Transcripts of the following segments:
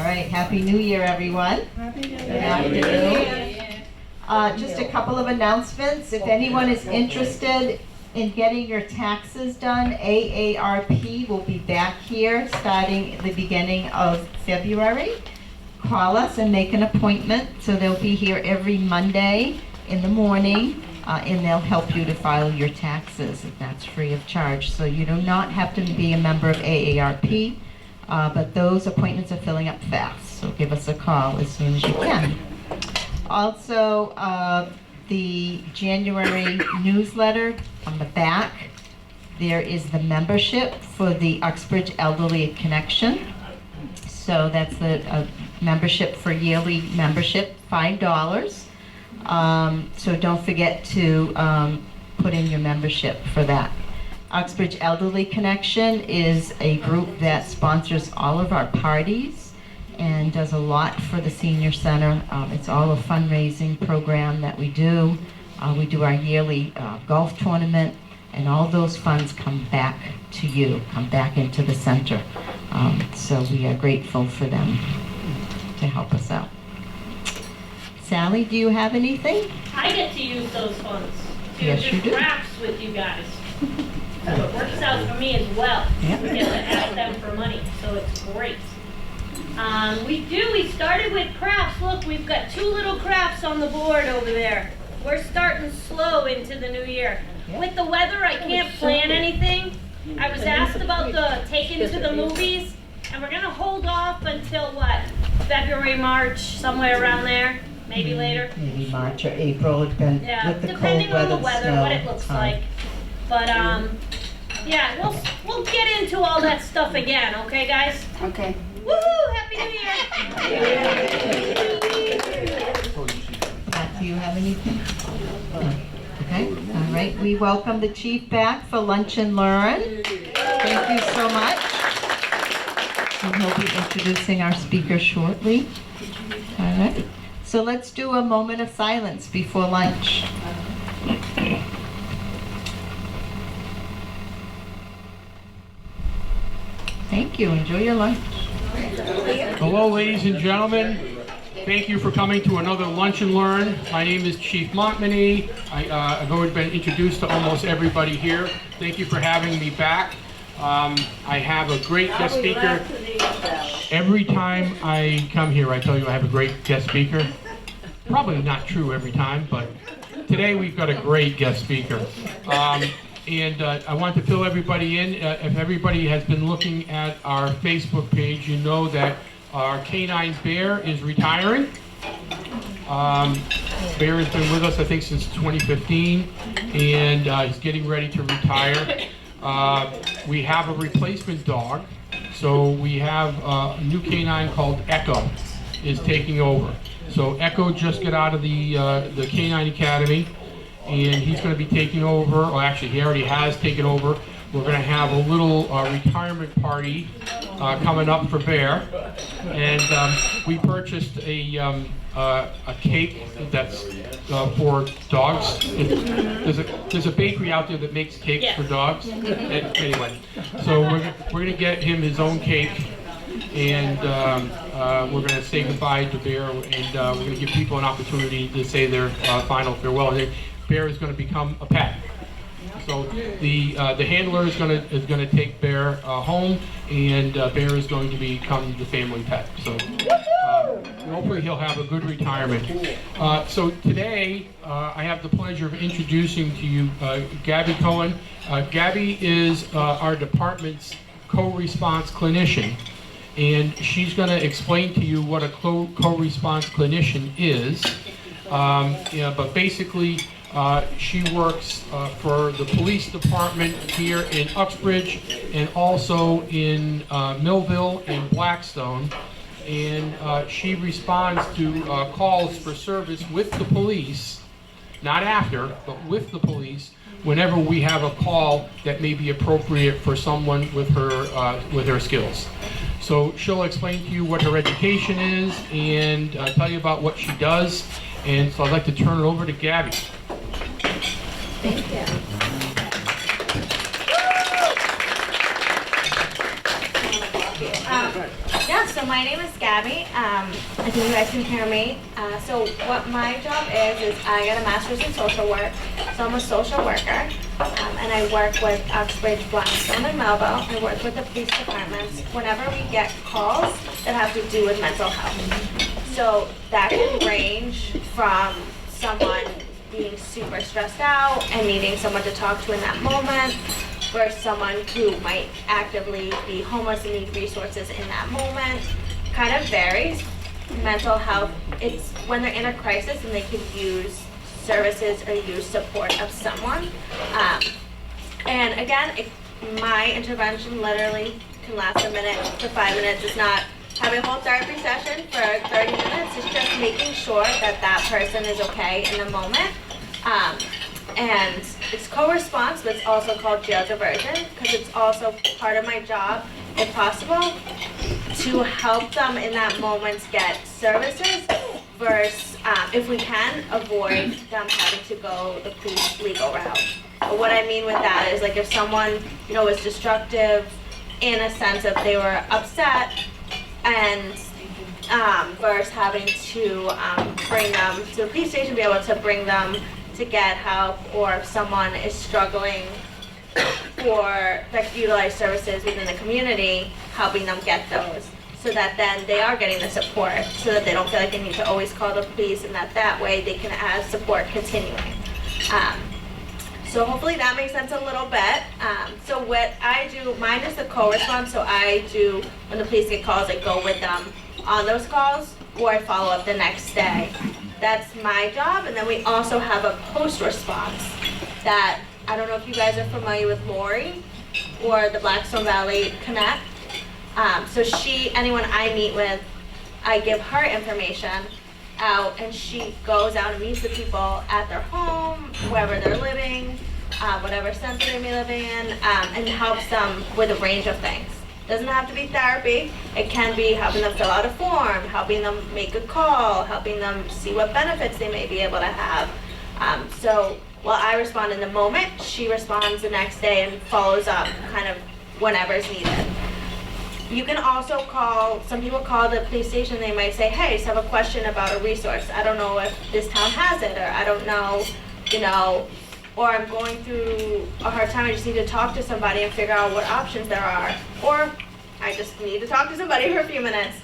right, Happy New Year, everyone. Happy New Year. Good afternoon. Just a couple of announcements. If anyone is interested in getting your taxes done, AARP will be back here starting the beginning of February. Call us and make an appointment. So they'll be here every Monday in the morning, and they'll help you to file your taxes. That's free of charge. So you do not have to be a member of AARP, but those appointments are filling up fast. So give us a call as soon as you can. Also, the January newsletter, on the back, there is the membership for the Uxbridge Elderly Connection. So that's the membership for yearly membership, $5. So don't forget to put in your membership for that. Uxbridge Elderly Connection is a group that sponsors all of our parties and does a lot for the senior center. It's all a fundraising program that we do. We do our yearly golf tournament, and all those funds come back to you, come back into the center. So we are grateful for them to help us out. Sally, do you have anything? I get to use those funds to Yes, you do do. crafts with you guys. So it works out for me as well. Yep. We get to ask them for money, so it's great. We started with crafts. Look, we've got 2 little crafts on the board over there. We're starting slow into the new year. Yep. With the weather, I can't plan anything. I was asked about the taking to the movies, and we're gonna hold off until what? February, March, somewhere around there, maybe later. Maybe March or April, Yeah, with the cold depending on the weather, snow, what it it's looks hard. like. But yeah, we'll get into all that stuff again, okay, guys? Okay. Woohoo! Happy New Year! Pat, do you have anything? Okay, all right. We welcome the chief back for lunch and learn. Thank you so much. And he'll be introducing our speaker shortly. All right. So let's do a moment of silence before lunch. Thank you. Enjoy your lunch. Hello, ladies and gentlemen. Thank you for coming to another Lunch and Learn. My name is Chief Montminy. I've already been introduced to almost everybody here. Thank you for having me back. I have a great guest speaker. Every time I come here, I tell you I have a great guest speaker. Probably not true every time, but today we've got a great guest speaker. And I want to fill everybody in. If everybody has been looking at our Facebook page, you know that our canine Bear is retiring. Bear has been with us, I think, since 2015, and he's getting ready to retire. We have a replacement dog, so we have a new canine called Echo is taking over. So Echo just got out of the Canine Academy, and he's going to be taking over. Well, actually, he already has taken over. We're going to have a little retirement party coming up for Bear, and we purchased a cake that's for dogs. There's a bakery out there that makes cakes for dogs. Anyway, so we're going to get him his own cake, and we're going to say goodbye to Bear, and we're going to give people an opportunity to say their final farewell. Bear is going to become a pet. So the handler is going to take Bear home, and Bear is going to become the family pet. So hopefully he'll have a good retirement. So today I have the pleasure of introducing to you Gabby Cohen. Gabby is our department's co-response clinician, and she's going to explain to you what a co-response clinician is. But basically, she works for the police department here in Uxbridge and also in Millville and Blackstone. And she responds to calls for service with the police, not after, but with the police, whenever we have a call that may be appropriate for someone with her skills. So she'll explain to you what her education is and tell you about what she does. And so I'd like to turn it over to Gabby. Thank you. Yeah, so my name is Gabby. I think you guys can hear me. So what my job is I got a master's in social work. So I'm a social worker, and I work with Uxbridge, Blackstone, and Melville. I work with the police departments whenever we get calls that have to do with mental health. So that can range from someone being super stressed out and needing someone to talk to in that moment, for someone who might actively be homeless and need resources in that moment. Kind of varies. Mental health, it's when they're in a crisis and they could use services or use support of someone. And again, my intervention literally can last a minute to 5 minutes. It's not having a whole therapy session for 30 minutes. It's just making sure that that person is okay in the moment. And it's co-response, but it's also called jail diversion, because it's also part of my job, if possible, to help them in that moment get services versus, if we can, avoid them having to go the police legal route. But what I mean with that is, like, if someone, was destructive in a sense of they were upset, and versus having to bring them to the police station, be able to bring them to get help, or if someone is struggling for that utilize services within the community, helping them get those, so that then they are getting the support, so that they don't feel like they need to always call the police, and that way they can have support continuing. So hopefully that makes sense a little bit. So what I do, mine is the co-response, so I do, when the police get calls, I go with them on those calls, or I follow up the next day. That's my job. And then we also have a post-response that, I don't know if you guys are familiar with Lori or the Blackstone Valley Connect. So anyone I meet with, I give her information out, and she goes out and meets the people at their home, wherever they're living, whatever center they may live in, and helps them with a range of things. Doesn't have to be therapy. It can be helping them fill out a form, helping them make a call, helping them see what benefits they may be able to have. So while I respond in the moment, she responds the next day and follows up kind of whenever is needed. You can also call, some people call the police station, they might say, hey, I just have a question about a resource. I don't know if this town has it, or I don't know, or I'm going through a hard time, I just need to talk to somebody and figure out what options there are. Or I just need to talk to somebody for a few minutes.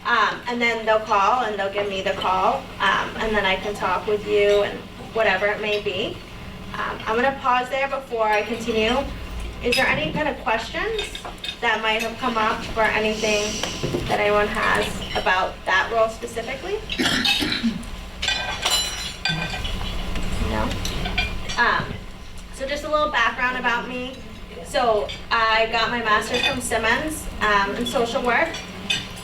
And then they'll call and they'll give me the call, and then I can talk with you and whatever it may be. I'm gonna pause there before I continue. Is there any kind of questions that might have come up, or anything that anyone has about that role specifically? No? So just a little background about me. So I got my master's from Simmons in social work,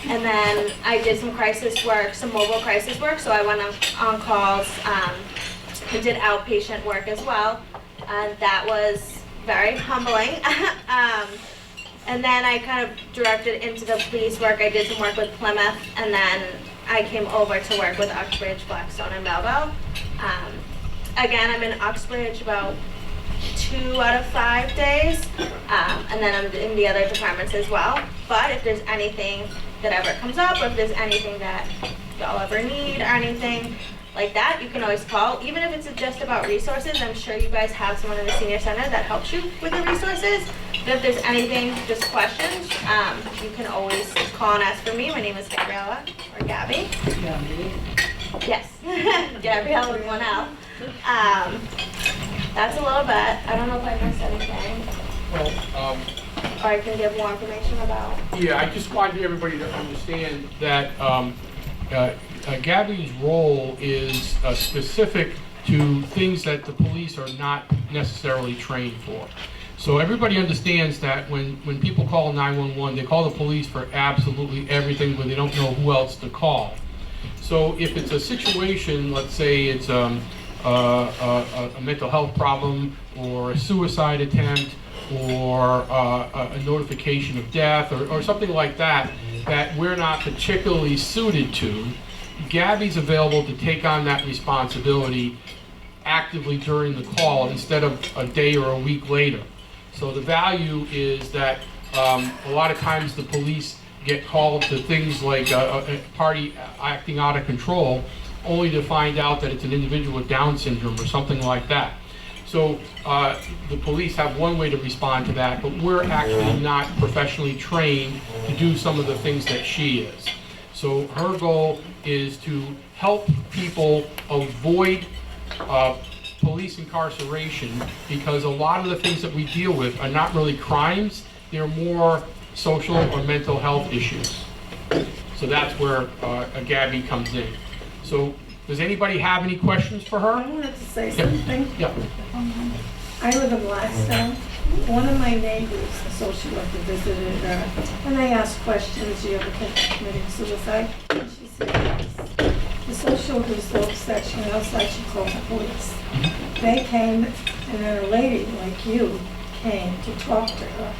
and then I did some crisis work, some mobile crisis work, so I went on calls and did outpatient work as well, and that was very humbling. And then I kind of directed into the police work. I did some work with Plymouth, and then I came over to work with Uxbridge, Blackstone, and Melville. Again, I'm in Uxbridge about 2 out of 5 days, and then I'm in the other departments as well. But if there's anything that ever comes up, or if there's anything that y'all ever need, or anything like that, you can always call. Even if it's just about resources, I'm sure you guys have someone in the senior center that helps you with the resources. But if there's anything, just questions, you can always call and ask for me. My name is Gabriela, or Gabby. Yes, Gabriela with one L. That's a little bit. I don't know if I missed anything. Well, Or I can give more information about. yeah, I just wanted everybody to understand that Gabby's role is specific to things that the police are not necessarily trained for. So everybody understands that when people call 911, they call the police for absolutely everything, but they don't know who else to call. So if it's a situation, let's say it's a mental health problem, or a suicide attempt, or a notification of death, or something like that, that we're not particularly suited to, Gabby's available to take on that responsibility actively during the call instead of a day or a week later. So the value is that a lot of times the police get called to things like a party acting out of control, only to find out that it's an individual with Down syndrome or something like that. So the police have one way to respond to that, but we're actually not professionally trained to do some of the things that she is. So her goal is to help people avoid police incarceration, because a lot of the things that we deal with are not really crimes, they're more social or mental health issues. So that's where Gabby comes in. So does anybody have any questions for her? I wanted to say something. Yeah. I live in Blackstone. One of my neighbors, a social worker, visited her, and I asked questions, you ever committed suicide? And she said yes. The social worker was so upset, she went outside, she called the police. They came, and then a lady like you came to talk to her.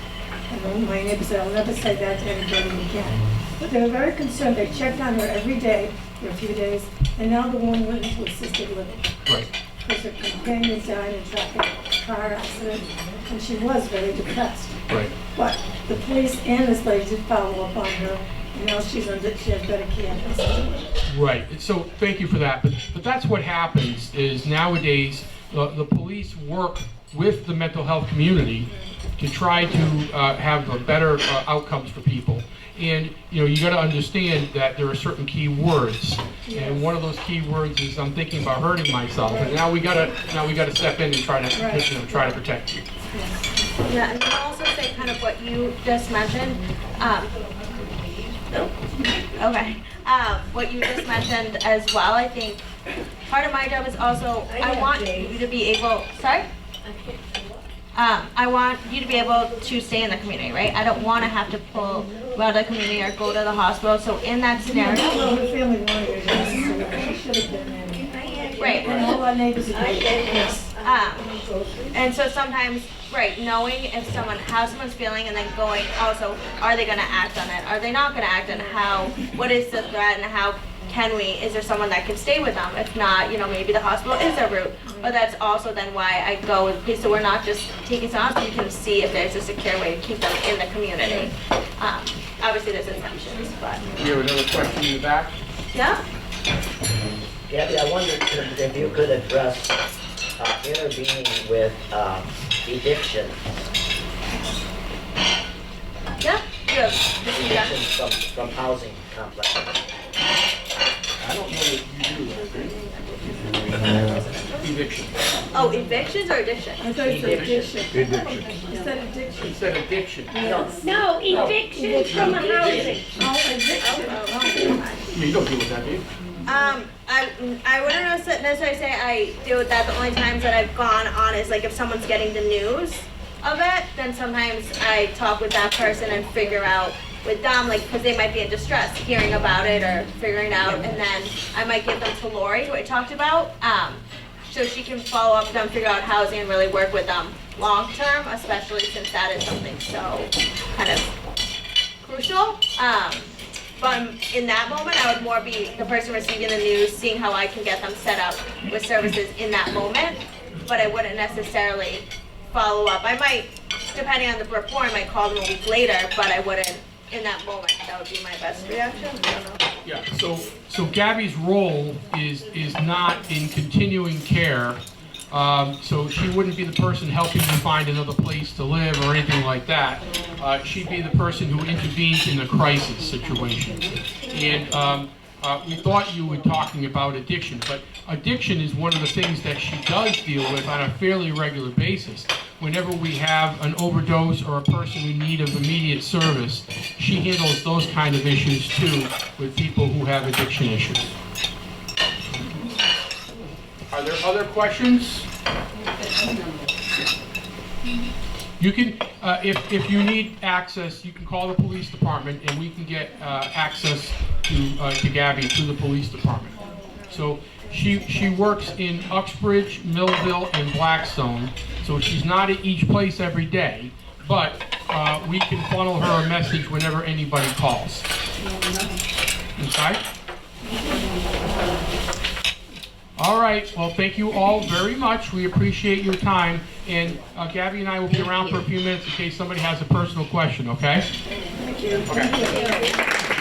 And then my neighbor said, I'll never say that to anybody again. But they were very concerned. They checked on her every day for a few days, and now the woman went into assisted living. Right. Because her companion died in a traffic car accident, and she was very depressed. Right. But the police and this lady did follow up on her, and now she has better care. Right. So thank you for that. But that's what happens is nowadays the police work with the mental health community to try to have better outcomes for people. And you got to understand that there are certain key words, and one of those key words is I'm thinking about hurting myself, and now we gotta step in and try to try to protect you. Yeah, and I'll also say kind of what you just mentioned. What you just mentioned as well. I think part of my job is also I want you to be able. Sorry. I want you to be able to stay in the community, right? I don't want to have to pull you out of the community or go to the hospital. So in that scenario, Well, her family wanted her, she should have been in. right? And all our neighbors agreed, yes. And so sometimes, right, knowing if how someone's feeling and then going also, are they going to act on it? Are they not going to act on it? What is the threat and how is there someone that can stay with them? If not, maybe the hospital is their route. But that's also then why I go with police, so we're not just taking someone else, we can see if there's a secure way to keep them in the community. Obviously there's exceptions, but. You have another question in the back? Yeah? Gabby, I wondered if you could address intervening with eviction. Yeah? Evictions from housing complexes. I don't know that you do that. Eviction. Oh, evictions or addiction? I thought you said Addiction. addiction. You said addiction. It said addiction. No, evictions from a housing. Oh, addiction. You don't deal with that, do you? I wouldn't necessarily say I deal with that. The only times that I've gone on is like if someone's getting the news of it, then sometimes I talk with that person and figure out with them, like, because they might be in distress, hearing about it or figuring out, and then I might give them to Lori, who I talked about, so she can follow up with them, figure out housing, and really work with them long term, especially since that is something so kind of crucial. But in that moment, I would more be the person receiving the news, seeing how I can get them set up with services in that moment, but I wouldn't necessarily follow up. I might, depending on the report, I might call them a week later, but I wouldn't in that moment. That would be my best reaction. I don't know. Yeah, so Gabby's role is not in continuing care. So she wouldn't be the person helping you find another place to live or anything like that. She'd be the person who intervenes in the crisis situation. And we thought you were talking about addiction, but addiction is one of the things that she does deal with on a fairly regular basis. Whenever we have an overdose or a person in need of immediate service, she handles those kind of issues too with people who have addiction issues. Are there other questions? You can, if you need access, you can call the police department and we can get access to Gabby through the police department. So she works in Uxbridge, Millville, and Blackstone. So she's not at each place every day, but we can funnel her a message whenever anybody calls. Okay? All right, well, thank you all very much. We appreciate your time. And Gabby and I will be around for a few minutes in case somebody has a personal question, okay? Thank you. Okay.